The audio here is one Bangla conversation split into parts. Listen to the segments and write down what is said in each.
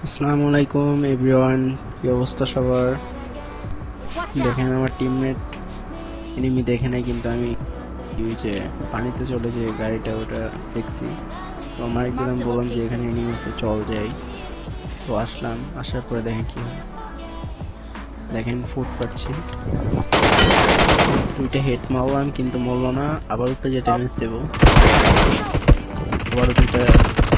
আসসালামু আলাইকুম এভরিওয়ান, কি অবস্থা সবার? দেখেন আমার টিমমেট এনিমি দেখে নাই, কিন্তু আমি ওই যে পানিতে চলে যে গাড়িটা ওটা দেখছি। তো মাইক দিলাম, বললাম যে এখানে এনিমি আছে, চল যাই। তো আসলাম, আসার পরে দেখেন কি হয়। দেখেন ফুট পাচ্ছি, দুইটা হেড মারলাম কিন্তু মরলো না। আবার উপরে যে ড্যামেজ দেবো, আবারও দুইটা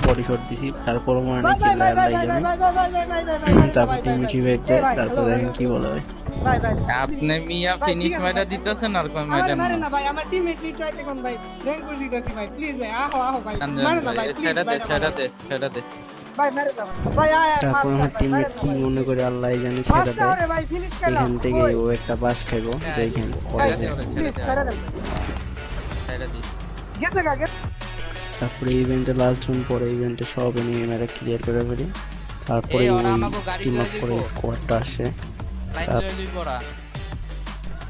বডি শট দিছি, তারপরও মনে ভাই নাই ভাই কিল ভাই ভাই আল্লাহ ভাই জানে। ভাই ভাই ভাই ভাই ভাই ভাই ভাই তারপর ভাই টিম ভাই রিভাইভ এ যায়, ভাই তারপর হ্যালো হ্যালো দেখেন কি বলা হয়। ভাই ভাই আপনি মিয়া ভাই ফিনিশ ঠিক আছে মাইরা ভাই দিতেছেন আর কই আমার মাইরেন মারে না। না ভাই, আমার টিমমেট নিচে আইতে কোন ভাই র্যাঙ্ক করে দিতেছি ভাই, প্লিজ ভাই আহো আহো ভাই আনজান মারে না ভাই ভাই, প্লিজ ছেড়ে দে ভাই না মারো ছেড়ে দে ছেড়ে দে। ভাই মারে না ভাই আয় আয় তারপর মার আমার ভাই মারে টিমমেট না কি ভাই মনে করে আল্লাহ জানে ছেড়ে ফার্স্ট দেয়। আওয়ারে ভাই ফিনিশ খেলাম এখান থেকে ওই ও একটা বাস খাইবো, দেখেন ভাই পরে যায়। প্লিজ ছেড়ে দেন ছেড়ে দি। গেছে গা গেছে তারপরে ইভেন্টে লাস্ট জন, পরে ইভেন্টে সব এনিমি মেরে ক্লিয়ার করে ফেলি। তারপরে এই ওরা ওই আমাকে গাড়ি টিম লয়ে আপ করে যাইবো, স্কোয়াডটা আসে। লাইন তার লয়ে যাইবো ওরা।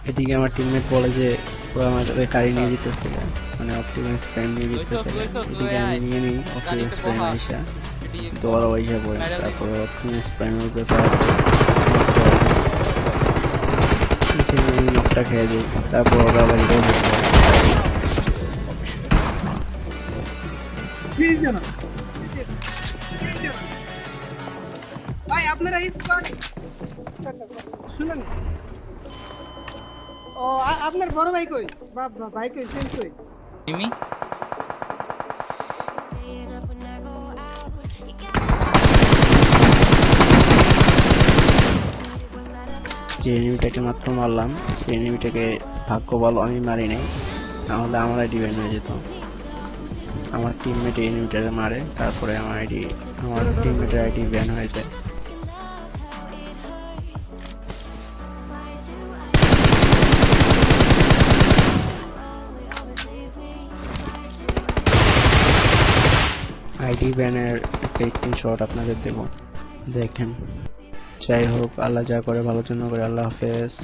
এদিকে আমার টিমমেট বলে যে ওরা আমাদের গাড়ি নিয়ে যেতেছে, মানে অপটিমাইজ প্রাইম নিয়ে যেতেছে। এদিকে আমি নিয়ে নিই অপটিমাইজ প্রাইম আইসা, তো ওরা ওইসা পড়ে। তারপরে অপটিমাইজ প্রাইমের উপরে নকটা খেয়ে যাই, তারপর ওরা আবার রিভাইভ করে। প্লিজ না ভাই আপনারা এই স্কোয়াড শুনুন। ও আপনার বড় ভাই কই ভাই কই সেন্স কই মিমি যে এনিমিটাকে মাত্র মারলাম, সেই এনিমিটাকে ভাগ্য ভালো আমি মারি নাই, তাহলে আমার আইডি ব্যান হয়ে যেত। আমার টিমমেট এনিমিটারে মারে, তারপরে আমার টিমমেটের আইডি ব্যান হয়ে যায়। আইডি ব্যানের একটা স্ক্রিনশট আপনাদের দেব, দেখেন। যাই হোক, আল্লাহ যা করে ভালোর জন্য করে। আল্লাহ হাফেজ।